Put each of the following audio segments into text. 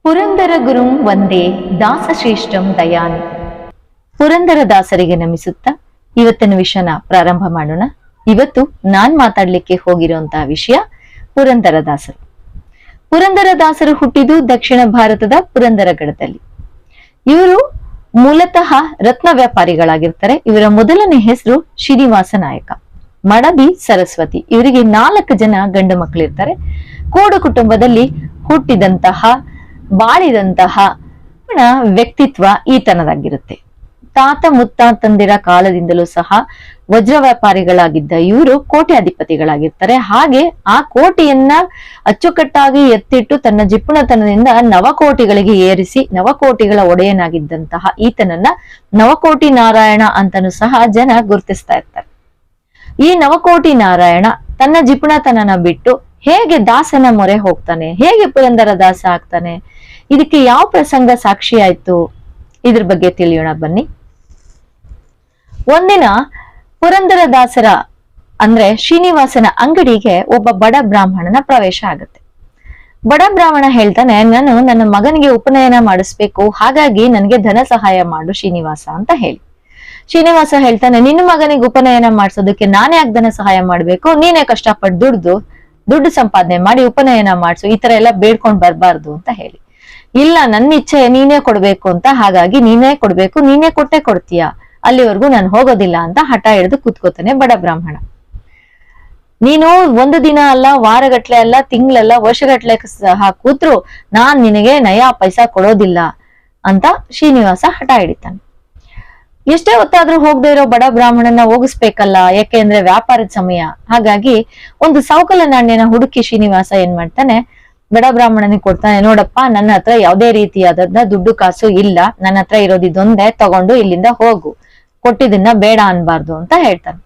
ಪುರಂದರ ಗುರುಂ ವಂದೇ ದಾಸಶ್ರೇಷ್ಠಂ ದಯಾನಿ. ಪುರಂದರ ದಾಸರಿಗೆ ನಮಿಸುತ್ತಾ ಇವತ್ತಿನ ವಿಷಯನ ಪ್ರಾರಂಭ ಮಾಡೋಣ. ಇವತ್ತು ನಾನ್ ಮಾತಾಡ್ಲಿಕ್ಕೆ ಹೋಗಿರುವಂತಹ ವಿಷಯ ಪುರಂದರ ದಾಸರು. ಪುರಂದರ ದಾಸರು ಹುಟ್ಟಿದ್ದು ದಕ್ಷಿಣ ಭಾರತದ ಪುರಂದರಗಡದಲ್ಲಿ. ಇವರು ಮೂಲತಃ ರತ್ನ ವ್ಯಾಪಾರಿಗಳಾಗಿರ್ತಾರೆ. ಇವರ ಮೊದಲನೇ ಹೆಸರು ಶ್ರೀನಿವಾಸ ನಾಯಕ. ಮಡದಿ ಸರಸ್ವತಿ. ಇವರಿಗೆ 4 ಜನ ಗಂಡು ಮಕ್ಕಳಿರ್ತಾರೆ. ಕೋಡು ಕುಟುಂಬದಲ್ಲಿ ಹುಟ್ಟಿದಂತಹ ಬಾಳಿದಂತಹ ವ್ಯಕ್ತಿತ್ವ ಈತನದಾಗಿರುತ್ತೆ. ತಾತ ಮುತ್ತಾತಂದಿರ ಕಾಲದಿಂದಲೂ ಸಹ ವಜ್ರ ವ್ಯಾಪಾರಿಗಳಾಗಿದ್ದ ಇವರು ಕೋಟೆ ಅಧಿಪತಿಗಳಾಗಿರ್ತಾರೆ. ಹಾಗೆ ಆ ಕೋಟೆಯನ್ನ ಅಚ್ಚುಕಟ್ಟಾಗಿ ಎತ್ತಿಟ್ಟು ತನ್ನ ಜಿಪುಣತನದಿಂದ ನವಕೋಟಿಗಳಿಗೆ ಏರಿಸಿ ನವಕೋಟಿಗಳ ಒಡೆಯನಾಗಿದ್ದಂತಹ ಈತನನ್ನ ನವಕೋಟಿ ನಾರಾಯಣ ಅಂತನೂ ಸಹ ಜನ ಗುರುತಿಸ್ತಾ ಇರ್ತಾರೆ. ಈ ನವಕೋಟಿ ನಾರಾಯಣ ತನ್ನ ಜಿಪುಣತನನ ಬಿಟ್ಟು ಹೇಗೆ ದಾಸನ ಮೊರೆ ಹೋಗ್ತಾನೆ, ಹೇಗೆ ಪುರಂದರ ದಾಸ ಆಗ್ತಾನೆ, ಇದಕ್ಕೆ ಯಾವ ಪ್ರಸಂಗ ಸಾಕ್ಷಿ ಆಯ್ತು, ಇದ್ರ ಬಗ್ಗೆ ತಿಳಿಯೋಣ ಬನ್ನಿ. ಒಂದಿನ ಪುರಂದರ ದಾಸರ ಅಂದ್ರೆ ಶ್ರೀನಿವಾಸನ ಅಂಗಡಿಗೆ ಒಬ್ಬ ಬಡ ಬ್ರಾಹ್ಮಣನ ಪ್ರವೇಶ ಆಗುತ್ತೆ. ಬಡ ಬ್ರಾಹ್ಮಣ ಹೇಳ್ತಾನೆ, ನಾನು ನನ್ನ ಮಗನಿಗೆ ಉಪನಯನ ಮಾಡಿಸ್ಬೇಕು, ಹಾಗಾಗಿ ನನಗೆ ಧನ ಸಹಾಯ ಮಾಡು ಶ್ರೀನಿವಾಸ ಅಂತ ಹೇಳಿ. ಶ್ರೀನಿವಾಸ ಹೇಳ್ತಾನೆ, ನಿನ್ನ ಮಗನಿಗೆ ಉಪನಯನ ಮಾಡಿಸೋದಕ್ಕೆ ನಾನೇ ಯಾಕೆ ಧನ ಸಹಾಯ ಮಾಡ್ಬೇಕು, ನೀನೇ ಕಷ್ಟಪಟ್ಟು ದುಡ್ಡು ಸಂಪಾದನೆ ಮಾಡಿ ಉಪನಯನ ಮಾಡಿಸು, ಈ ತರ ಎಲ್ಲ ಬೇಡ್ಕೊಂಡ್ ಬರ್ಬಾರ್ದು ಅಂತ ಹೇಳಿ. ಇಲ್ಲ, ನನ್ನ ಇಚ್ಛೆ ನೀನೇ ಕೊಡ್ಬೇಕು ಅಂತ, ಹಾಗಾಗಿ ನೀನೇ ಕೊಡ್ಬೇಕು, ನೀನೇ ಕೊಟ್ಟೆ ಕೊಡ್ತೀಯ, ಅಲ್ಲಿವರೆಗೂ ನಾನು ಹೋಗೋದಿಲ್ಲ ಅಂತ ಹಠ ಹಿಡಿದು ಕೂತ್ಕೋತಾನೆ ಬಡ ಬ್ರಾಹ್ಮಣ. ನೀನು ಒಂದು ದಿನ ಅಲ್ಲ, ವಾರಗಟ್ಲೆ ಅಲ್ಲ, ತಿಂಗಳಲ್ಲ, ವರ್ಷಗಟ್ಲೆ ಸಹ ಕೂತ್ರು ನಾನ್ ನಿನಗೆ ನಯಾ ಪೈಸಾ ಕೊಡೋದಿಲ್ಲ ಅಂತ ಶ್ರೀನಿವಾಸ ಹಠ ಹಿಡಿತಾನೆ. ಎಷ್ಟೇ ಹೊತ್ತಾದ್ರೂ ಹೋಗದೆ ಇರೋ ಬಡ ಬ್ರಾಹ್ಮಣನ ಹೋಗಿಸ್ಬೇಕಲ್ಲ, ಯಾಕೆಂದ್ರೆ ವ್ಯಾಪಾರದ ಸಮಯ. ಹಾಗಾಗಿ ಒಂದು ಸವಕಲ ನಾಣ್ಯನ ಹುಡುಕಿ ಶ್ರೀನಿವಾಸ ಏನ್ ಮಾಡ್ತಾನೆ, ಬಡ ಬ್ರಾಹ್ಮಣನಿಗೆ ಕೊಡ್ತಾನೆ. ನೋಡಪ್ಪ, ನನ್ನ ಹತ್ರ ಯಾವುದೇ ರೀತಿಯಾದ ದುಡ್ಡು ಕಾಸು ಇಲ್ಲ, ನನ್ನ ಹತ್ರ ಇರೋದಿದೊಂದೇ, ತಗೊಂಡು ಇಲ್ಲಿಂದ ಹೋಗು, ಕೊಟ್ಟಿದ್ದನ್ನ ಬೇಡ ಅನ್ಬಾರ್ದು ಅಂತ ಹೇಳ್ತಾನೆ.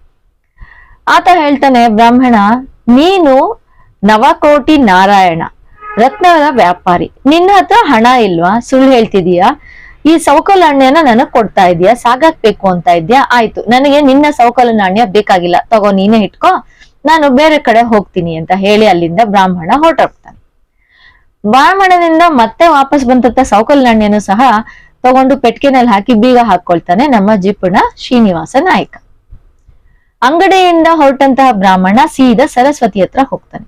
ಆತ ಹೇಳ್ತಾನೆ, ಬ್ರಾಹ್ಮಣ, ನೀನು ನವಕೋಟಿ ನಾರಾಯಣ, ರತ್ನದ ವ್ಯಾಪಾರಿ, ನಿನ್ನ ಹತ್ರ ಹಣ ಇಲ್ವಾ, ಸುಳ್ಳು ಹೇಳ್ತಿದೀಯಾ, ಈ ಸವಕಲ ನಾಣ್ಯನ ನನಗ್ ಕೊಡ್ತಾ ಇದೀಯಾ, ಸಾಗಾಕ್ಬೇಕು ಅಂತ ಇದ್ಯಾ, ಆಯ್ತು, ನನಗೆ ನಿನ್ನ ಸವಕಲ ನಾಣ್ಯ ಬೇಕಾಗಿಲ್ಲ, ತಗೋ, ನೀನೇ ಇಟ್ಕೋ, ನಾನು ಬೇರೆ ಕಡೆ ಹೋಗ್ತೀನಿ ಅಂತ ಹೇಳಿ ಅಲ್ಲಿಂದ ಬ್ರಾಹ್ಮಣ ಹೊರಟೋಗ್ತಾನೆ. ಬ್ರಾಹ್ಮಣನಿಂದ ಮತ್ತೆ ವಾಪಸ್ ಬಂದಂತ ಸವಕಲ ನಾಣ್ಯನು ಸಹ ತಗೊಂಡು ಪೆಟ್ಕೆನಲ್ಲಿ ಹಾಕಿ ಬೀಗ ಹಾಕೊಳ್ತಾನೆ ನಮ್ಮ ಜಿಪುಣ ಶ್ರೀನಿವಾಸ ನಾಯಕ. ಅಂಗಡಿಯಿಂದ ಹೊರಟಂತಹ ಬ್ರಾಹ್ಮಣ ಸೀದಾ ಸರಸ್ವತಿ ಹತ್ರ ಹೋಗ್ತಾನೆ.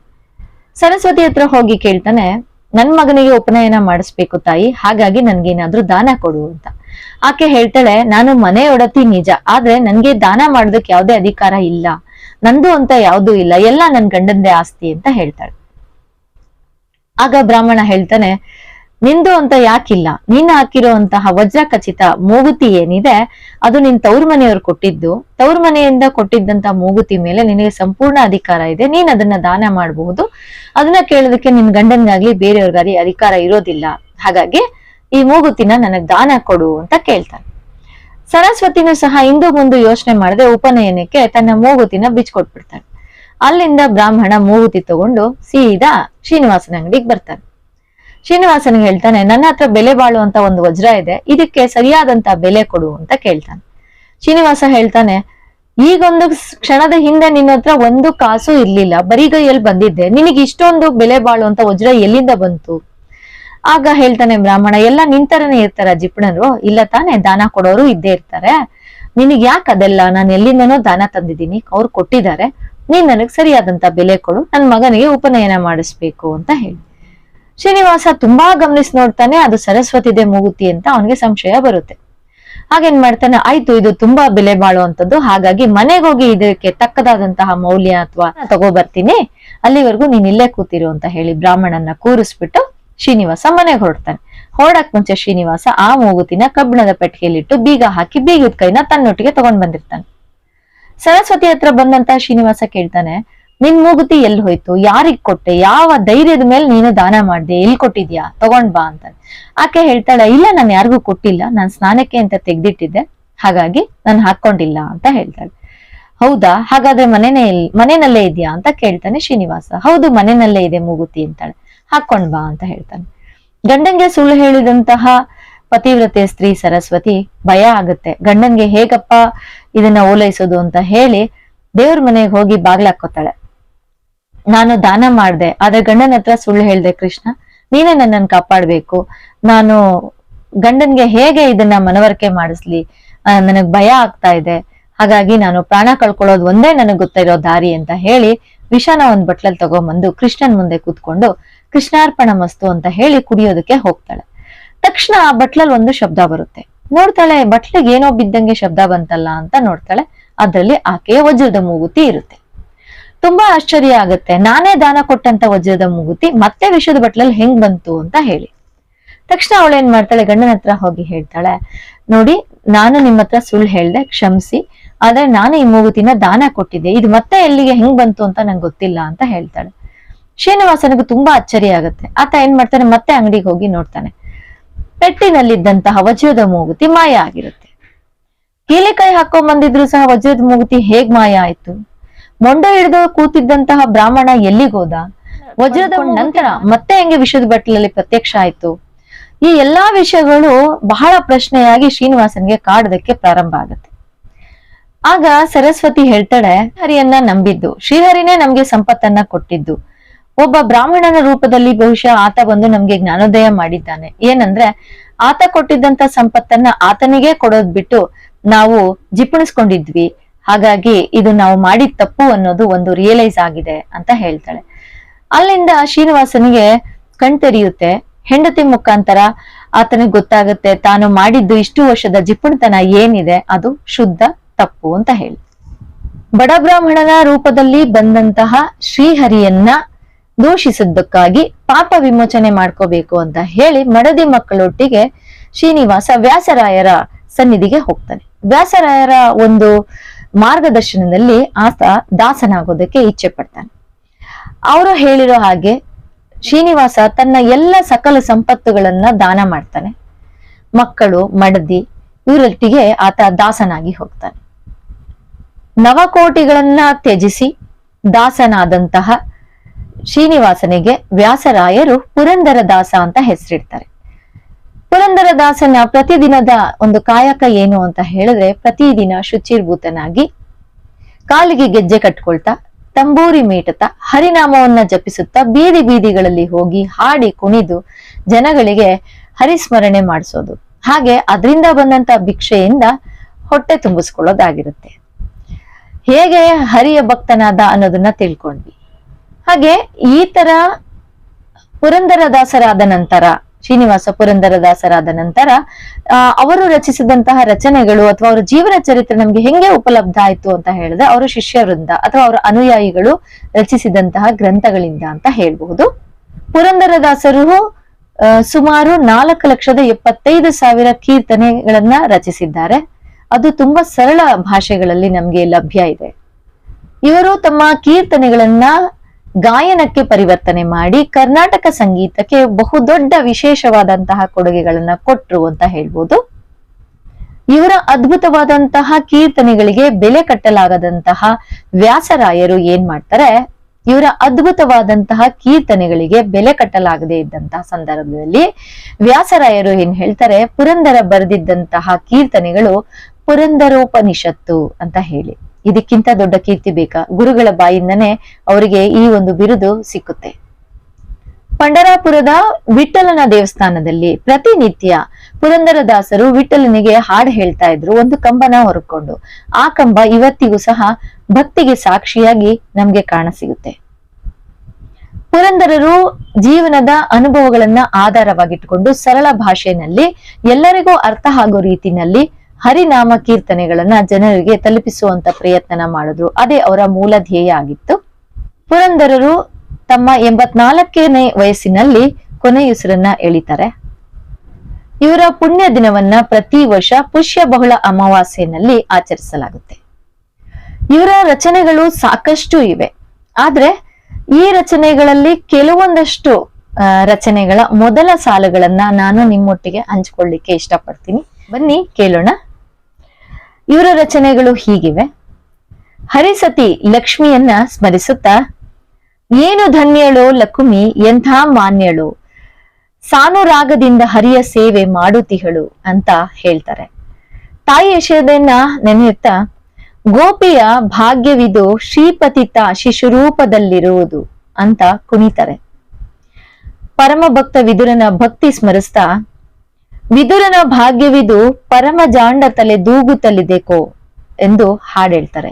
ಸರಸ್ವತಿ ಹತ್ರ ಹೋಗಿ ಕೇಳ್ತಾನೆ, ನನ್ ಮಗನಿಗೆ ಉಪನಯನ ಮಾಡಿಸ್ಬೇಕು ತಾಯಿ, ಹಾಗಾಗಿ ನನ್ಗೇನಾದ್ರೂ ದಾನ ಕೊಡು ಅಂತ. ಆಕೆ ಹೇಳ್ತಾಳೆ, ನಾನು ಮನೆಯೊಡತಿ ನಿಜ, ಆದ್ರೆ ನನ್ಗೆ ದಾನ ಮಾಡೋದಕ್ಕೆ ಯಾವುದೇ ಅಧಿಕಾರ ಇಲ್ಲ, ನಂದು ಅಂತ ಯಾವ್ದೂ ಇಲ್ಲ, ಎಲ್ಲ ನನ್ ಗಂಡಂದೇ ಆಸ್ತಿ ಅಂತ ಹೇಳ್ತಾಳೆ. ಆಗ ಬ್ರಾಹ್ಮಣ ಹೇಳ್ತಾನೆ, ನಿಂದು ಅಂತ ಯಾಕಿಲ್ಲ, ನೀನ್ ಹಾಕಿರುವಂತಹ ವಜ್ರ ಖಚಿತ ಮೂಗುತಿ ಏನಿದೆ ಅದು ನಿನ್ ತವ್ರ ಮನೆಯವ್ರು ಕೊಟ್ಟಿದ್ದು, ತವ್ರ ಮನೆಯಿಂದ ಕೊಟ್ಟಿದ್ದಂತ ಮೂಗುತಿ ಮೇಲೆ ನಿನಗೆ ಸಂಪೂರ್ಣ ಅಧಿಕಾರ ಇದೆ, ನೀನ್ ಅದನ್ನ ದಾನ ಮಾಡಬಹುದು, ಅದನ್ನ ಕೇಳೋದಕ್ಕೆ ನಿನ್ ಗಂಡನ್ಗಾಗ್ಲಿ ಬೇರೆಯವ್ರಿಗಾಗ್ಲಿ ಅಧಿಕಾರ ಇರೋದಿಲ್ಲ, ಹಾಗಾಗಿ ಈ ಮೂಗುತಿನ ನನಗ್ ದಾನ ಕೊಡು ಅಂತ ಕೇಳ್ತಾನೆ. ಸರಸ್ವತಿನೂ ಸಹ ಇಂದು ಮುಂದೆ ಯೋಚನೆ ಮಾಡದೆ ಉಪನಯನಕ್ಕೆ ತನ್ನ ಮೂಗುತಿನ ಬಿಚ್ಕೊಟ್ಬಿಡ್ತಾನೆ. ಅಲ್ಲಿಂದ ಬ್ರಾಹ್ಮಣ ಮೂಗುತಿ ತಗೊಂಡು ಸೀದಾ ಶ್ರೀನಿವಾಸನ ಅಂಗಡಿಗೆ ಬರ್ತಾನೆ. ಶ್ರೀನಿವಾಸನಿಗೆ ಹೇಳ್ತಾನೆ, ನನ್ನ ಹತ್ರ ಬೆಲೆ ಬಾಳುವಂತ ಒಂದು ವಜ್ರ ಇದೆ, ಇದಕ್ಕೆ ಸರಿಯಾದಂತ ಬೆಲೆ ಕೊಡು ಅಂತ ಕೇಳ್ತಾನೆ. ಶ್ರೀನಿವಾಸ ಹೇಳ್ತಾನೆ, ಈಗೊಂದು ಕ್ಷಣದ ಹಿಂದೆ ನಿನ್ನ ಹತ್ರ ಒಂದು ಕಾಸು ಇರ್ಲಿಲ್ಲ, ಬರಿಗೈಯಲ್ಲಿ ಬಂದಿದ್ದೆ, ನಿನಗೆ ಇಷ್ಟೊಂದು ಬೆಲೆ ಬಾಳುವಂತ ವಜ್ರ ಎಲ್ಲಿಂದ ಬಂತು? ಆಗ ಹೇಳ್ತಾನೆ ಬ್ರಾಹ್ಮಣ, ಎಲ್ಲ ನಿಂತರನೇ ಇರ್ತಾರ ಜಿಪುಣರು, ಇಲ್ಲ ತಾನೆ, ದಾನ ಕೊಡೋರು ಇದ್ದೇ ಇರ್ತಾರೆ, ನಿನಗ್ ಯಾಕೆ ಅದೆಲ್ಲ, ನಾನು ಎಲ್ಲಿಂದನೋ ದಾನ ತಂದಿದ್ದೀನಿ, ಅವ್ರು ಕೊಟ್ಟಿದ್ದಾರೆ, ನೀನ್ ನನಗ್ ಸರಿಯಾದಂತ ಬೆಲೆ ಕೊಡು, ನನ್ ಮಗನಿಗೆ ಉಪನಯನ ಮಾಡಿಸ್ಬೇಕು ಅಂತ ಹೇಳಿ. ಶ್ರೀನಿವಾಸ ತುಂಬಾ ಗಮನಿಸಿ ನೋಡ್ತಾನೆ, ಅದು ಸರಸ್ವತಿದೆ ಮೂಗುತಿ ಅಂತ ಅವನಿಗೆ ಸಂಶಯ ಬರುತ್ತೆ. ಹಾಗೇನ್ ಮಾಡ್ತಾನೆ, ಆಯ್ತು, ಇದು ತುಂಬಾ ಬೆಲೆ ಬಾಳುವಂತದ್ದು, ಹಾಗಾಗಿ ಮನೆಗೆ ಹೋಗಿ ಇದಕ್ಕೆ ತಕ್ಕದಾದಂತಹ ಮೌಲ್ಯ ಅಥವಾ ತಗೋ ಬರ್ತೀನಿ, ಅಲ್ಲಿವರೆಗೂ ನೀನ್ ಇಲ್ಲೇ ಕೂತಿರು ಅಂತ ಹೇಳಿ ಬ್ರಾಹ್ಮಣನ ಕೂರಿಸ್ಬಿಟ್ಟು ಶ್ರೀನಿವಾಸ ಮನೆಗೆ ಹೊರಡ್ತಾನೆ. ಹೊರಡಕ್ ಮುಂಚೆ ಶ್ರೀನಿವಾಸ ಆ ಮೂಗುತಿನ ಕಬ್ಬಿಣದ ಪೆಟ್ಟಿಗೆಯಲ್ಲಿಟ್ಟು ಬೀಗ ಹಾಕಿ ಬೀಗದ ಕೈನ ತನ್ನೊಟ್ಟಿಗೆ ತಗೊಂಡ್ ಬಂದಿರ್ತಾನೆ. ಸರಸ್ವತಿ ಹತ್ರ ಬಂದಂತ ಶ್ರೀನಿವಾಸ ಕೇಳ್ತಾನೆ, ನಿನ್ ಮೂಗುತಿ ಎಲ್ಲಿ ಹೋಯ್ತು, ಯಾರಿಗ್ ಕೊಟ್ಟೆ, ಯಾವ ಧೈರ್ಯದ ಮೇಲೆ ನೀನು ದಾನ ಮಾಡ್ದೆ, ಎಲ್ಲಿ ಕೊಟ್ಟಿದ್ಯಾ, ತಗೊಂಡ್ ಬಾ ಅಂತ. ಆಕೆ ಹೇಳ್ತಾಳೆ, ಇಲ್ಲ, ನಾನು ಯಾರಿಗೂ ಕೊಟ್ಟಿಲ್ಲ, ನಾನ್ ಸ್ನಾನಕ್ಕೆ ಅಂತ ತೆಗ್ದಿಟ್ಟಿದ್ದೆ, ಹಾಗಾಗಿ ನಾನು ಹಾಕೊಂಡಿಲ್ಲ ಅಂತ ಹೇಳ್ತಾಳೆ. ಹೌದಾ, ಹಾಗಾದ್ರೆ ಮನೆಯಲ್ಲೇ ಇದೆಯಾ ಅಂತ ಕೇಳ್ತಾನೆ ಶ್ರೀನಿವಾಸ. ಹೌದು, ಮನೆಯಲ್ಲೇ ಇದೆ ಮೂಗುತಿ ಅಂತಾಳೆ. ಹಾಕೊಂಡ್ ಬಾ ಅಂತ ಹೇಳ್ತಾನೆ. ಗಂಡನ್ಗೆ ಸುಳ್ಳು ಹೇಳಿದಂತಹ ಪತಿವ್ರತೆ ಸ್ತ್ರೀ ಸರಸ್ವತಿ ಭಯ ಆಗುತ್ತೆ, ಗಂಡನ್ಗೆ ಹೇಗಪ್ಪ ಇದನ್ನ ಓಲೈಸೋದು ಅಂತ ಹೇಳಿ ದೇವ್ರ ಮನೆಗೆ ಹೋಗಿ ಬಾಗ್ಲಾಕೋತಾಳೆ. ನಾನು ದಾನ ಮಾಡ್ದೆ, ಆದ್ರೆ ಗಂಡನ ಹತ್ರ ಸುಳ್ಳು ಹೇಳ್ದೆ ಕೃಷ್ಣ, ನೀನೇ ನನ್ನನ್ನು ಕಾಪಾಡ್ಬೇಕು, ನಾನು ಗಂಡನ್ಗೆ ಹೇಗೆ ಇದನ್ನ ಮನವರಿಕೆ ಮಾಡಿಸ್ಲಿ, ನನಗ್ ಭಯ ಆಗ್ತಾ ಇದೆ, ಹಾಗಾಗಿ ನಾನು ಪ್ರಾಣ ಕಳ್ಕೊಳ್ಳೋದು ಒಂದೇ ನನಗ್ ಗೊತ್ತಿರೋ ದಾರಿ ಅಂತ ಹೇಳಿ ವಿಷನ ಒಂದ್ ಬಟ್ಲಲ್ಲಿ ತಗೊಂಬಂದು ಕೃಷ್ಣನ್ ಮುಂದೆ ಕೂತ್ಕೊಂಡು ಕೃಷ್ಣಾರ್ಪಣ ಮಸ್ತು ಅಂತ ಹೇಳಿ ಕುಡಿಯೋದಕ್ಕೆ ಹೋಗ್ತಾಳೆ. ತಕ್ಷಣ ಆ ಬಟ್ಲಲ್ಲಿ ಒಂದು ಶಬ್ದ ಬರುತ್ತೆ. ನೋಡ್ತಾಳೆ, ಬಟ್ಲಿಗೆ ಏನೋ ಬಿದ್ದಂಗೆ ಶಬ್ದ ಬಂತಲ್ಲ ಅಂತ ನೋಡ್ತಾಳೆ. ಅದ್ರಲ್ಲಿ ಆಕೆಯ ವಜ್ರದ ಮೂಗುತಿ ಇರುತ್ತೆ. ತುಂಬಾ ಆಶ್ಚರ್ಯ ಆಗತ್ತೆ, ನಾನೇ ದಾನ ಕೊಟ್ಟಂತ ವಜ್ರದ ಮೂಗುತಿ ಮತ್ತೆ ವಿಷದ ಬಟ್ಲಲ್ಲಿ ಹೆಂಗ್ ಬಂತು ಅಂತ ಹೇಳಿ. ತಕ್ಷಣ ಅವಳು ಏನ್ ಮಾಡ್ತಾಳೆ, ಗಂಡನ ಹತ್ರ ಹೋಗಿ ಹೇಳ್ತಾಳೆ, ನೋಡಿ ನಾನು ನಿಮ್ಮ ಹತ್ರ ಸುಳ್ಳು ಹೇಳ್ದೆ, ಕ್ಷಮಿಸಿ, ಆದ್ರೆ ನಾನು ಈ ಮೂಗುತಿನ ದಾನ ಕೊಟ್ಟಿದ್ದೆ, ಇದು ಮತ್ತೆ ಎಲ್ಲಿಗೆ ಹೆಂಗ್ ಬಂತು ಅಂತ ನಂಗೆ ಗೊತ್ತಿಲ್ಲ ಅಂತ ಹೇಳ್ತಾಳೆ. ಶ್ರೀನಿವಾಸನಿಗೂ ತುಂಬಾ ಅಚ್ಚರಿ ಆಗತ್ತೆ. ಆತ ಏನ್ ಮಾಡ್ತಾನೆ, ಮತ್ತೆ ಅಂಗಡಿಗೆ ಹೋಗಿ ನೋಡ್ತಾನೆ. ಪೆಟ್ಟಿನಲ್ಲಿದ್ದಂತಹ ವಜ್ರದ ಮೂಗುತಿ ಮಾಯ ಆಗಿರುತ್ತೆ. ಕೀಲಿಕೈ ಹಾಕೊಂಡ್ ಬಂದಿದ್ರು ಸಹ ವಜ್ರದ ಮೂಗುತಿ ಹೇಗ್ ಮಾಯ ಆಯ್ತು? ಮೊಂಡ ಹಿಡಿದು ಕೂತಿದ್ದಂತಹ ಬ್ರಾಹ್ಮಣ ಎಲ್ಲಿಗೋದ? ವಜ್ರದ ನಂತರ ಮತ್ತೆ ಹೆಂಗೆ ವಿಷದ ಬಟ್ಲಲ್ಲಿ ಪ್ರತ್ಯಕ್ಷ ಆಯ್ತು? ಈ ಎಲ್ಲಾ ವಿಷಯಗಳು ಬಹಳ ಪ್ರಶ್ನೆಯಾಗಿ ಶ್ರೀನಿವಾಸನ್ಗೆ ಕಾಡೋದಕ್ಕೆ ಪ್ರಾರಂಭ ಆಗತ್ತೆ. ಆಗ ಸರಸ್ವತಿ ಹೇಳ್ತಾಳೆ, ಹರಿಯನ್ನ ನಂಬಿದ್ದು, ಶ್ರೀಹರಿನೇ ನಮ್ಗೆ ಸಂಪತ್ತನ್ನ ಕೊಟ್ಟಿದ್ದು, ಒಬ್ಬ ಬ್ರಾಹ್ಮಣನ ರೂಪದಲ್ಲಿ ಬಹುಶಃ ಆತ ಬಂದು ನಮ್ಗೆ ಜ್ಞಾನೋದಯ ಮಾಡಿದ್ದಾನೆ. ಏನಂದ್ರೆ ಆತ ಕೊಟ್ಟಿದ್ದಂತ ಸಂಪತ್ತನ್ನ ಆತನಿಗೆ ಕೊಡೋದ್ ಬಿಟ್ಟು ನಾವು ಜಿಪಣಿಸ್ಕೊಂಡಿದ್ವಿ, ಹಾಗಾಗಿ ಇದು ನಾವು ಮಾಡಿದ ತಪ್ಪು ಅನ್ನೋದು ಒಂದು ರಿಯಲೈಸ್ ಆಗಿದೆ ಅಂತ ಹೇಳ್ತಾಳೆ. ಅಲ್ಲಿಂದ ಶ್ರೀನಿವಾಸನಿಗೆ ಕಣ್ತೆರಿಯುತ್ತೆ. ಹೆಂಡತಿ ಮುಖಾಂತರ ಆತನಿಗೆ ಗೊತ್ತಾಗುತ್ತೆ ತಾನು ಮಾಡಿದ್ದು ಇಷ್ಟು ವರ್ಷದ ಜಿಪುಣತನ ಏನಿದೆ ಅದು ಶುದ್ಧ ತಪ್ಪು ಅಂತ ಹೇಳಿ. ಬಡ ಬ್ರಾಹ್ಮಣನ ರೂಪದಲ್ಲಿ ಬಂದಂತಹ ಶ್ರೀಹರಿಯನ್ನ ದೂಷಿಸಿದ್ದಕ್ಕಾಗಿ ಪಾಪ ವಿಮೋಚನೆ ಮಾಡ್ಕೋಬೇಕು ಅಂತ ಹೇಳಿ ಮಡದಿ ಮಕ್ಕಳೊಟ್ಟಿಗೆ ಶ್ರೀನಿವಾಸ ವ್ಯಾಸರಾಯರ ಸನ್ನಿಧಿಗೆ ಹೋಗ್ತಾನೆ. ವ್ಯಾಸರಾಯರ ಒಂದು ಮಾರ್ಗದರ್ಶನದಲ್ಲಿ ಆತ ದಾಸನಾಗೋದಕ್ಕೆ ಇಚ್ಛೆ ಪಡ್ತಾನೆ. ಅವರು ಹೇಳಿರೋ ಹಾಗೆ ಶ್ರೀನಿವಾಸ ತನ್ನ ಎಲ್ಲ ಸಕಲ ಸಂಪತ್ತುಗಳನ್ನ ದಾನ ಮಾಡ್ತಾನೆ. ಮಕ್ಕಳು, ಮಡದಿ ಇವರೊಟ್ಟಿಗೆ ಆತ ದಾಸನಾಗಿ ಹೋಗ್ತಾನೆ. ನವಕೋಟಿಗಳನ್ನ ತ್ಯಜಿಸಿ ದಾಸನಾದಂತಹ ಶ್ರೀನಿವಾಸನಿಗೆ ವ್ಯಾಸರಾಯರು ಪುರಂದರ ದಾಸ ಅಂತ ಹೆಸರಿಡ್ತಾರೆ. ಪುರಂದರ ದಾಸನ ಪ್ರತಿದಿನದ ಒಂದು ಕಾಯಕ ಏನು ಅಂತ ಹೇಳಿದ್ರೆ, ಪ್ರತಿದಿನ ಶುಚಿರ್ಭೂತನಾಗಿ ಕಾಲಿಗೆ ಗೆಜ್ಜೆ ಕಟ್ಕೊಳ್ತಾ ತಂಬೂರಿ ಮೀಟುತ್ತಾ ಹರಿನಾಮವನ್ನ ಜಪಿಸುತ್ತಾ ಬೀದಿ ಬೀದಿಗಳಲ್ಲಿ ಹೋಗಿ ಹಾಡಿ ಕುಣಿದು ಜನಗಳಿಗೆ ಹರಿಸ್ಮರಣೆ ಮಾಡಿಸೋದು, ಹಾಗೆ ಅದರಿಂದ ಬಂದಂತ ಭಿಕ್ಷೆಯಿಂದ ಹೊಟ್ಟೆ ತುಂಬಿಸ್ಕೊಳ್ಳೋದಾಗಿರುತ್ತೆ. ಹೇಗೆ ಹರಿಯ ಭಕ್ತನಾದ ಅನ್ನೋದನ್ನ ತಿಳ್ಕೊಂಡ್ವಿ. ಹಾಗೆ ಈ ತರ ಪುರಂದರದಾಸರಾದ ನಂತರ, ಶ್ರೀನಿವಾಸ ಪುರಂದರದಾಸರಾದ ನಂತರ ಅವರು ರಚಿಸಿದಂತಹ ರಚನೆಗಳು ಅಥವಾ ಅವರ ಜೀವನ ಚರಿತ್ರೆ ನಮ್ಗೆ ಹೆಂಗೆ ಉಪಲಬ್ಧ ಆಯ್ತು ಅಂತ ಹೇಳಿದ್ರೆ, ಅವರ ಶಿಷ್ಯ ವೃಂದ ಅಥವಾ ಅವರ ಅನುಯಾಯಿಗಳು ರಚಿಸಿದಂತಹ ಗ್ರಂಥಗಳಿಂದ ಅಂತ ಹೇಳ್ಬಹುದು. ಪುರಂದರದಾಸರು ಸುಮಾರು 4,75,000 ಕೀರ್ತನೆಗಳನ್ನ ರಚಿಸಿದ್ದಾರೆ. ಅದು ತುಂಬಾ ಸರಳ ಭಾಷೆಗಳಲ್ಲಿ ನಮ್ಗೆ ಲಭ್ಯ ಇದೆ. ಇವರು ತಮ್ಮ ಕೀರ್ತನೆಗಳನ್ನ ಗಾಯನಕ್ಕೆ ಪರಿವರ್ತನೆ ಮಾಡಿ ಕರ್ನಾಟಕ ಸಂಗೀತಕ್ಕೆ ಬಹುದೊಡ್ಡ ವಿಶೇಷವಾದಂತಹ ಕೊಡುಗೆಗಳನ್ನ ಕೊಟ್ರು ಅಂತ ಹೇಳ್ಬೋದು. ಇವರ ಅದ್ಭುತವಾದಂತಹ ಕೀರ್ತನೆಗಳಿಗೆ ಬೆಲೆ ಕಟ್ಟಲಾಗದಂತಹ ವ್ಯಾಸರಾಯರು ಏನ್ ಮಾಡ್ತಾರೆ, ಇವರ ಅದ್ಭುತವಾದಂತಹ ಕೀರ್ತನೆಗಳಿಗೆ ಬೆಲೆ ಕಟ್ಟಲಾಗದೇ ಇದ್ದಂತಹ ಸಂದರ್ಭದಲ್ಲಿ ವ್ಯಾಸರಾಯರು ಏನ್ ಹೇಳ್ತಾರೆ, ಪುರಂದರ ಬರೆದಿದ್ದಂತಹ ಕೀರ್ತನೆಗಳು ಪುರಂದರೋಪನಿಷತ್ತು ಅಂತ ಹೇಳಿ. ಇದಕ್ಕಿಂತ ದೊಡ್ಡ ಕೀರ್ತಿ ಬೇಕಾ? ಗುರುಗಳ ಬಾಯಿಂದನೇ ಅವರಿಗೆ ಈ ಒಂದು ಬಿರುದು ಸಿಕ್ಕುತ್ತೆ. ಪಂಡರಾಪುರದ ವಿಠಲನ ದೇವಸ್ಥಾನದಲ್ಲಿ ಪ್ರತಿನಿತ್ಯ ಪುರಂದರದಾಸರು ವಿಠಲನಿಗೆ ಹಾಡು ಹೇಳ್ತಾ ಇದ್ರು, ಒಂದು ಕಂಬನ ಹೊರಕೊಂಡು. ಆ ಕಂಬ ಇವತ್ತಿಗೂ ಸಹ ಭಕ್ತಿಗೆ ಸಾಕ್ಷಿಯಾಗಿ ನಮ್ಗೆ ಕಾಣಸಿಗುತ್ತೆ. ಪುರಂದರರು ಜೀವನದ ಅನುಭವಗಳನ್ನ ಆಧಾರವಾಗಿಟ್ಟುಕೊಂಡು ಸರಳ ಭಾಷೆಯಲ್ಲಿ ಎಲ್ಲರಿಗೂ ಅರ್ಥ ಆಗೋ ರೀತಿನಲ್ಲಿ ಹರಿನಾಮ ಕೀರ್ತನೆಗಳನ್ನ ಜನರಿಗೆ ತಲುಪಿಸುವಂತ ಪ್ರಯತ್ನ ಮಾಡಿದ್ರು. ಅದೇ ಅವರ ಮೂಲ ಧ್ಯೇಯ ಆಗಿತ್ತು. ಪುರಂದರರು ತಮ್ಮ 84ನೇ ವಯಸ್ಸಿನಲ್ಲಿ ಕೊನೆಯುಸಿರನ್ನ ಎಳಿತಾರೆ. ಇವರ ಪುಣ್ಯ ದಿನವನ್ನ ಪ್ರತಿ ವರ್ಷ ಪುಷ್ಯ ಬಹುಳ ಅಮಾವಾಸ್ಯೆಯಲ್ಲಿ ಆಚರಿಸಲಾಗುತ್ತೆ. ಇವರ ರಚನೆಗಳು ಸಾಕಷ್ಟು ಇವೆ. ಆದ್ರೆ ಈ ರಚನೆಗಳಲ್ಲಿ ಕೆಲವೊಂದಷ್ಟು ರಚನೆಗಳ ಮೊದಲ ಸಾಲುಗಳನ್ನ ನಾನು ನಿಮ್ಮೊಟ್ಟಿಗೆ ಹಂಚಿಕೊಳ್ಳಿಕ್ಕೆ ಇಷ್ಟಪಡ್ತೀನಿ. ಬನ್ನಿ ಕೇಳೋಣ. ಇವರ ರಚನೆಗಳು ಹೀಗಿವೆ. ಹರಿಸತಿ ಲಕ್ಷ್ಮಿಯನ್ನ ಸ್ಮರಿಸುತ್ತಾ, ಏನು ಧನ್ಯಳೋ ಲಕುಮಿ ಎಂಥ ಮಾನ್ಯಳು, ಸಾನುರಾಗದಿಂದ ಹರಿಯ ಸೇವೆ ಮಾಡುತ್ತಿಹಳು ಅಂತ ಹೇಳ್ತಾರೆ. ತಾಯಿ ಯಶೋದೆಯನ್ನ ನೆನೆಯುತ್ತಾ, ಗೋಪಿಯ ಭಾಗ್ಯವಿದು ಶ್ರೀಪತಿತ ಶಿಶುರೂಪದಲ್ಲಿರುವುದು ಅಂತ ಕುಣಿತಾರೆ. ಪರಮ ಭಕ್ತ ವಿದುರನ ಭಕ್ತಿ ಸ್ಮರಿಸ್ತಾ, ವಿದುರನ ಭಾಗ್ಯವಿದು ಪರಮ ಜಾಂಡ ತಲೆ ದೂಗುತ್ತಲಿದೆಕೋ ಎಂದು ಹಾಡೇಳ್ತಾರೆ.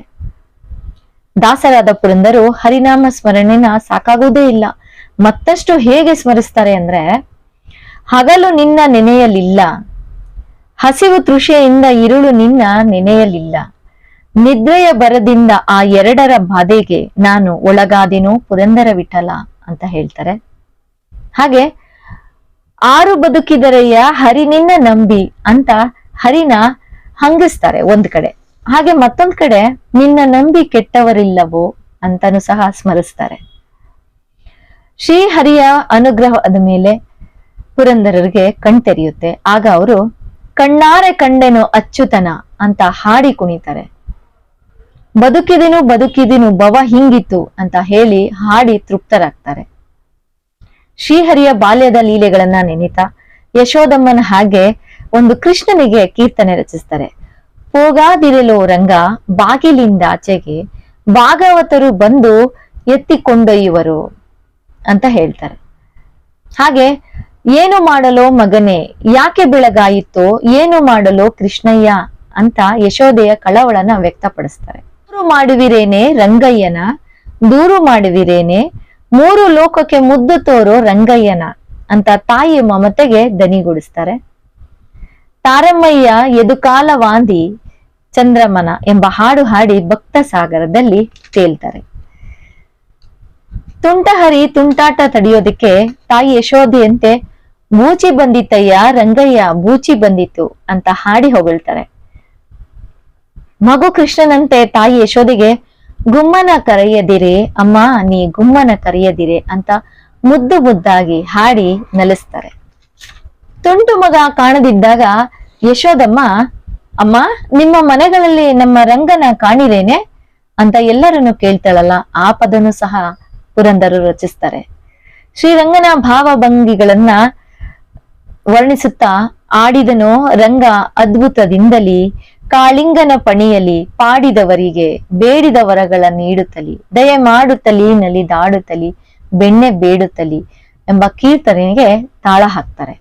ದಾಸರಾದ ಪುರಂದರು ಹರಿನಾಮ ಸ್ಮರಣೆನ ಸಾಕಾಗುವುದೇ ಇಲ್ಲ. ಮತ್ತಷ್ಟು ಹೇಗೆ ಸ್ಮರಿಸ್ತಾರೆ ಅಂದ್ರೆ, ಹಗಲು ನಿನ್ನ ನೆನೆಯಲಿಲ್ಲ, ಹಸಿವು ತೃಷೆಯಿಂದ ಇರುಳು ನಿನ್ನ ನೆನೆಯಲಿಲ್ಲ, ನಿದ್ರೆಯ ಬರದಿಂದ ಆ ಎರಡರ ಬಾಧೆಗೆ ನಾನು ಒಳಗಾದಿನೋ ಪುರಂದರ ವಿಠಲ ಅಂತ ಹೇಳ್ತಾರೆ. ಹಾಗೆ ಆರು ಬದುಕಿದರೆಯ ಹರಿ ನಿನ್ನ ನಂಬಿ ಅಂತ ಹರಿನ ಹಂಗಿಸ್ತಾರೆ ಒಂದ್ ಕಡೆ. ಹಾಗೆ ಮತ್ತೊಂದ್ ಕಡೆ ನಿನ್ನ ನಂಬಿ ಕೆಟ್ಟವರಿಲ್ಲವೋ ಅಂತಾನು ಸಹ ಸ್ಮರಿಸ್ತಾರೆ. ಶ್ರೀಹರಿಯ ಅನುಗ್ರಹದ ಮೇಲೆ ಪುರಂದರರಿಗೆ ಕಣ್ತೆರೆಯುತ್ತೆ. ಆಗ ಅವರು ಕಣ್ಣಾರೆ ಕಂಡೆನು ಅಚ್ಯುತನ ಅಂತ ಹಾಡಿ ಕುಣಿತಾರೆ. ಬದುಕಿದಿನು ಭವ ಹಿಂಗಿತ್ತು ಅಂತ ಹೇಳಿ ಹಾಡಿ ತೃಪ್ತರಾಗ್ತಾರೆ. ಶ್ರೀಹರಿಯ ಬಾಲ್ಯದ ಲೀಲೆಗಳನ್ನ ನೆನಿತಾ ಯಶೋದಮ್ಮನ ಹಾಗೆ ಒಂದು ಕೃಷ್ಣನಿಗೆ ಕೀರ್ತನೆ ರಚಿಸ್ತಾರೆ. ಹೋಗಾದಿರಲೋ ರಂಗ ಬಾಗಿಲಿಂದಾಚೆಗೆ ಭಾಗವತರು ಬಂದು ಎತ್ತಿಕೊಂಡೊಯ್ಯುವರು ಅಂತ ಹೇಳ್ತಾರೆ. ಹಾಗೆ ಏನು ಮಾಡಲೋ ಮಗನೇ ಯಾಕೆ ಬೆಳಗಾಯಿತೋ, ಏನು ಮಾಡಲೋ ಕೃಷ್ಣಯ್ಯ ಅಂತ ಯಶೋದೆಯ ಕಳವಳನ ವ್ಯಕ್ತಪಡಿಸ್ತಾರೆ. ದೂರು ಮಾಡುವಿರೇನೆ ರಂಗಯ್ಯನ, ದೂರು ಮಾಡುವಿರೇನೆ ಮೂರು ಲೋಕಕ್ಕೆ ಮುದ್ದು ತೋರೋ ರಂಗಯ್ಯನ ಅಂತ ತಾಯಿಯ ಮಮತೆಗೆ ದನಿಗೂಡಿಸ್ತಾರೆ. ತಾರಮ್ಮಯ್ಯ ಎದುಕಾಲ ವಾಂದಿ ಚಂದ್ರಮನ ಎಂಬ ಹಾಡು ಹಾಡಿ ಭಕ್ತ ಸಾಗರದಲ್ಲಿ ತೇಲ್ತಾರೆ. ತುಂಟಹರಿ ತುಂಟಾಟ ತಡೆಯೋದಕ್ಕೆ ತಾಯಿ ಯಶೋದೆಯಂತೆ ಬೂಚಿ ಬಂದಿತ್ತಯ್ಯ ರಂಗಯ್ಯ ಬೂಚಿ ಬಂದಿತ್ತು ಅಂತ ಹಾಡಿ ಹೊಗಳ್ತಾರೆ. ಮಗು ಕೃಷ್ಣನಂತೆ ತಾಯಿ ಯಶೋದೆಗೆ ಗುಮ್ಮನ ಕರೆಯದಿರೆ ಅಮ್ಮ ನೀ ಗುಮ್ಮನ ಕರೆಯದಿರೆ ಅಂತ ಮುದ್ದು ಮುದ್ದಾಗಿ ಹಾಡಿ ನಲಿಸ್ತಾರೆ. ತುಂಟು ಮಗ ಕಾಣದಿದ್ದಾಗ ಯಶೋದಮ್ಮ, ಅಮ್ಮ ನಿಮ್ಮ ಮನೆಗಳಲ್ಲಿ ನಮ್ಮ ರಂಗನ ಕಾಣಿರೇನೆ ಅಂತ ಎಲ್ಲರನ್ನು ಕೇಳ್ತಾಳಲ್ಲ, ಆ ಪದನು ಸಹ ಪುರಂದರು ರಚಿಸ್ತಾರೆ. ಶ್ರೀರಂಗನ ಭಾವಭಂಗಿಗಳನ್ನ ವರ್ಣಿಸುತ್ತಾ, ಆಡಿದನೋ ರಂಗ ಅದ್ಭುತದಿಂದಲಿ ಕಾಳಿಂಗನ ಪಣಿಯಲಿ ಪಾಡಿದವರಿಗೆ ಬೇಡಿದ ವರಗಳ ನೀಡುತ್ತಲಿ ದಯೆ ಮಾಡುತ್ತಲಿ ನಲಿದಾಡುತ್ತಲಿ ಬೆಣ್ಣೆ ಬೇಡುತ್ತಲಿ ಎಂಬ ಕೀರ್ತನೆಗೆ ತಾಳ ಹಾಕ್ತಾರೆ.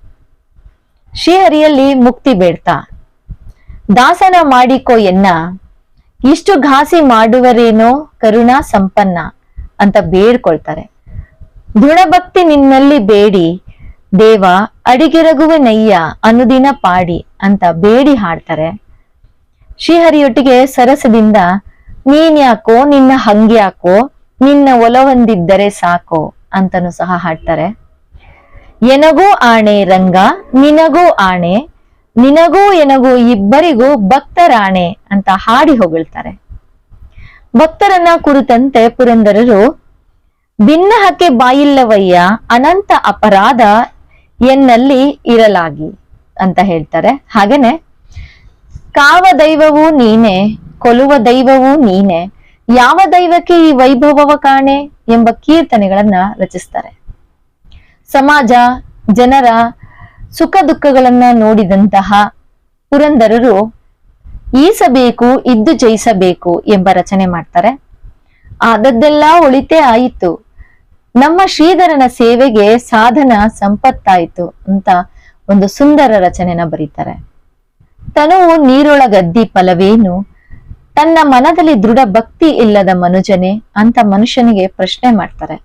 ಶ್ರೀಹರಿಯಲ್ಲಿ ಮುಕ್ತಿ ಬೇಡ್ತಾ, ದಾಸನ ಮಾಡಿಕೋ ಎನ್ನ ಇಷ್ಟು ಘಾಸಿ ಮಾಡುವರೇನೋ ಕರುಣಾ ಸಂಪನ್ನ ಅಂತ ಬೇಡ್ಕೊಳ್ತಾರೆ. ದೃಢಭಕ್ತಿ ನಿನ್ನಲ್ಲಿ ಬೇಡಿ ದೇವ ಅಡಿಗೆರಗುವೆ ನಯ್ಯ ಅನುದಿನ ಪಾಡಿ ಅಂತ ಬೇಡಿ ಹಾಡ್ತಾರೆ. ಶ್ರೀಹರಿಯೊಟ್ಟಿಗೆ ಸರಸದಿಂದ ನೀನ್ಯಾಕೋ ನಿನ್ನ ಹಂಗ್ಯಾಕೋ ನಿನ್ನ ಒಲವಂದಿದ್ದರೆ ಸಾಕೋ ಅಂತನೂ ಸಹ ಹಾಡ್ತಾರೆ. ಎನಗೂ ಆಣೆ ರಂಗ ನಿನಗೂ ಆಣೆ ನಿನಗೂ ಎನಗೂ ಇಬ್ಬರಿಗೂ ಭಕ್ತರಾಣೆ ಅಂತ ಹಾಡಿ ಹೊಗಳ್ತಾರೆ. ಭಕ್ತರನ್ನ ಕುರಿತಂತೆ ಪುರಂದರರು ಭಿನ್ನಹಕ್ಕೆ ಬಾಯಿಲ್ಲವಯ್ಯ ಅನಂತ ಅಪರಾಧ ಎನ್ನಲ್ಲಿ ಇರಲಾಗಿ ಅಂತ ಹೇಳ್ತಾರೆ. ಹಾಗೇನೆ ಕಾವ ದೈವವೂ ನೀನೆ ಕೊಲುವ ದೈವವೂ ನೀನೆ ಯಾವ ದೈವಕ್ಕೆ ಈ ವೈಭವವ ಕಾಣೆ ಎಂಬ ಕೀರ್ತನೆಗಳನ್ನ ರಚಿಸ್ತಾರೆ. ಸಮಾಜ ಜನರ ಸುಖ ದುಃಖಗಳನ್ನ ನೋಡಿದಂತಹ ಪುರಂದರರು ಈಸಬೇಕು ಇದ್ದು ಜಯಿಸಬೇಕು ಎಂಬ ರಚನೆ ಮಾಡ್ತಾರೆ. ಆದದ್ದೆಲ್ಲ ಒಳಿತೇ ಆಯಿತು, ನಮ್ಮ ಶ್ರೀಧರನ ಸೇವೆಗೆ ಸಾಧನ ಸಂಪತ್ತಾಯಿತು ಅಂತ ಒಂದು ಸುಂದರ ರಚನೆನ ಬರೀತಾರೆ. ತನುವು ನೀರೊಳಗದ್ದಿ ಫಲವೇನು, ತನ್ನ ಮನದಲ್ಲಿ ದೃಢ ಭಕ್ತಿ ಇಲ್ಲದ ಮನುಜನೆ ಅಂತ ಮನುಷ್ಯನಿಗೆ ಪ್ರಶ್ನೆ ಮಾಡ್ತಾರೆ.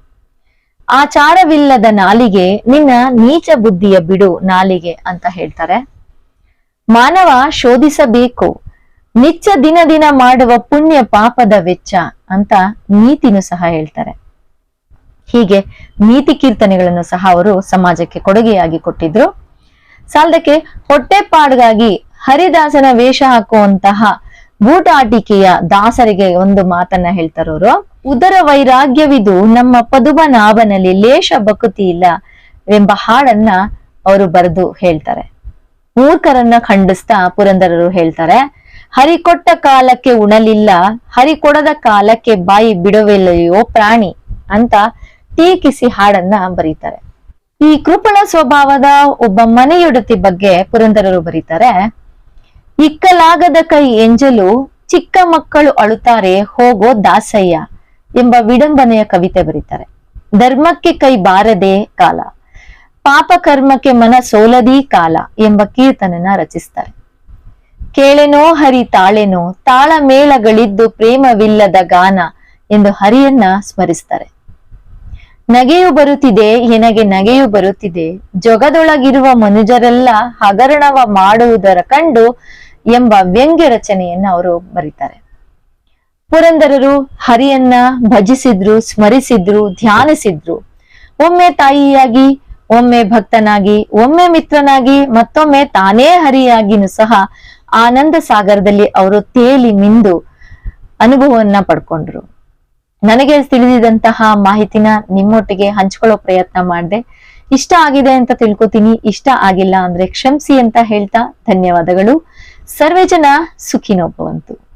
ಆಚಾರವಿಲ್ಲದ ನಾಲಿಗೆ ನಿನ್ನ ನೀಚ ಬುದ್ಧಿಯ ಬಿಡು ನಾಲಿಗೆ ಅಂತ ಹೇಳ್ತಾರೆ. ಮಾನವ ಶೋಧಿಸಬೇಕು ನಿತ್ಯ ದಿನ ದಿನ ಮಾಡುವ ಪುಣ್ಯ ಪಾಪದ ವೆಚ್ಚ ಅಂತ ನೀತಿನೂ ಸಹ ಹೇಳ್ತಾರೆ. ಹೀಗೆ ನೀತಿ ಕೀರ್ತನೆಗಳನ್ನು ಸಹ ಅವರು ಸಮಾಜಕ್ಕೆ ಕೊಡುಗೆಯಾಗಿ ಕೊಟ್ಟಿದ್ರು. ಸಾಲದಕ್ಕೆ ಹೊಟ್ಟೆಪಾಡ್ಗಾಗಿ ಹರಿದಾಸನ ವೇಷ ಹಾಕುವಂತಹ ಬೂಟಾಟಿಕೆಯ ದಾಸರಿಗೆ ಒಂದು ಮಾತನ್ನ ಹೇಳ್ತಾರವರು, ಉದರ ವೈರಾಗ್ಯವಿದು ನಮ್ಮ ಪದುಮನಾಭನಲ್ಲಿ ಲೇಷ ಬಕುತಿ ಇಲ್ಲ ಎಂಬ ಹಾಡನ್ನ ಅವರು ಬರೆದು ಹೇಳ್ತಾರೆ. ಮೂರ್ಖರನ್ನ ಖಂಡಿಸ್ತಾ ಪುರಂದರರು ಹೇಳ್ತಾರೆ, ಹರಿ ಕೊಟ್ಟ ಕಾಲಕ್ಕೆ ಉಣಲಿಲ್ಲ, ಹರಿ ಕೊಡದ ಕಾಲಕ್ಕೆ ಬಾಯಿ ಬಿಡುವಿಲ್ಲಯೋ ಪ್ರಾಣಿ ಅಂತ ಟೀಕಿಸಿ ಹಾಡನ್ನ ಬರೀತಾರೆ. ಈ ಕೃಪಣ ಸ್ವಭಾವದ ಒಬ್ಬ ಮನೆಯೊಡತಿ ಬಗ್ಗೆ ಪುರಂದರರು ಬರೀತಾರೆ. ಇಕ್ಕಲಾಗದ ಕೈ ಎಂಜಲು ಚಿಕ್ಕ ಮಕ್ಕಳು ಅಳುತ್ತಾರೆ ಹೋಗೋ ದಾಸಯ್ಯ ಎಂಬ ವಿಡಂಬನೆಯ ಕವಿತೆ ಬರೀತಾರೆ. ಧರ್ಮಕ್ಕೆ ಕೈ ಬಾರದೆ ಕಾಲ ಪಾಪ ಕರ್ಮಕ್ಕೆ ಮನ ಸೋಲದಿ ಕಾಲ ಎಂಬ ಕೀರ್ತನನ್ನ ರಚಿಸ್ತಾರೆ. ಕೇಳೆನೋ ಹರಿ ತಾಳೆನೋ ತಾಳ ಮೇಳಗಳಿದ್ದು ಪ್ರೇಮವಿಲ್ಲದ ಗಾನ ಎಂದು ಹರಿಯನ್ನ ಸ್ಮರಿಸ್ತಾರೆ. ನಗೆಯು ಬರುತ್ತಿದೆ ಎನಗೆ ನಗೆಯು ಬರುತ್ತಿದೆ, ಜೊಗದೊಳಗಿರುವ ಮನುಜರೆಲ್ಲ ಹಗರಣವ ಮಾಡುವುದರ ಕಂಡು ಎಂಬ ವ್ಯಂಗ್ಯ ರಚನೆಯನ್ನ ಅವರು ಬರೀತಾರೆ. ಪುರಂದರರು ಹರಿಯನ್ನ ಭಜಿಸಿದ್ರು, ಸ್ಮರಿಸಿದ್ರು, ಧ್ಯಾನಿಸಿದ್ರು. ಒಮ್ಮೆ ತಾಯಿಯಾಗಿ, ಒಮ್ಮೆ ಭಕ್ತನಾಗಿ, ಒಮ್ಮೆ ಮಿತ್ರನಾಗಿ, ಮತ್ತೊಮ್ಮೆ ತಾನೇ ಹರಿಯಾಗಿನೂ ಸಹ ಆನಂದ ಸಾಗರದಲ್ಲಿ ಅವರು ತೇಲಿ ಮಿಂದು ಅನುಭವವನ್ನ ಪಡ್ಕೊಂಡ್ರು. ನನಗೆ ತಿಳಿದಿದಂತಹ ಮಾಹಿತಿನ ನಿಮ್ಮೊಟ್ಟಿಗೆ ಹಂಚ್ಕೊಳ್ಳೋ ಪ್ರಯತ್ನ ಮಾಡಿದೆ. ಇಷ್ಟ ಆಗಿದೆ ಅಂತ ತಿಳ್ಕೊತೀನಿ. ಇಷ್ಟ ಆಗಿಲ್ಲ ಅಂದ್ರೆ ಕ್ಷಮಿಸಿ ಅಂತ ಹೇಳ್ತಾ ಧನ್ಯವಾದಗಳು. ಸರ್ವೇ ಜನ ಸುಖಿನೋ ಭವಂತು.